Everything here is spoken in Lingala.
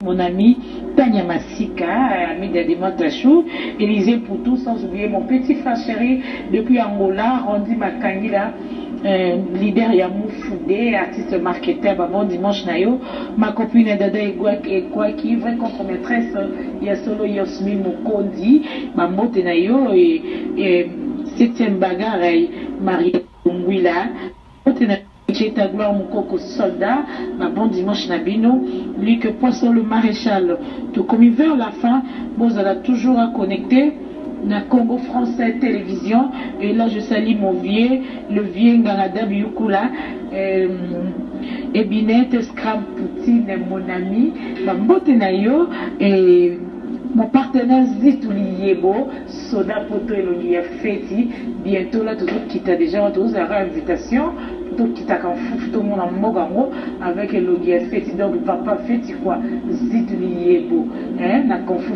Mon ami Tania Massika, ami d'Adima Tachou, Élisée Poutou, sans oublier mon petit frère chéri depuis Angola, Randy Makangila, leader Yamou Foudé, artiste marketeur, bon dimanche nayo, ma copine Dada Ekwaki, vraie contre-maîtresse, Yasolo Yosmi Mokondi, Mamote nayo, et septième bagarre, Marie Ngwila, ta gloire mon coco soldat, ma bon dimanche nabino, lui que poisson le maréchal, tout comme vers la fin, vous allez toujours à connecter na Congo français télévision, et là je salue mon vieux, le vieux Ngarada Biukula, Ebinette Scram Poutine, mon ami, ma botte nayo, et mon partenaire Zitouli Yebo, Soda Poto et Logia Feti, bientôt là, tout le monde qui t'a déjà tous à invitation, tout qui t'a qu'en fou, tout le monde en mogango, avec Logia Feti, donc papa Feti quoi, Zitouli Yebo, hein, n'a qu'en fou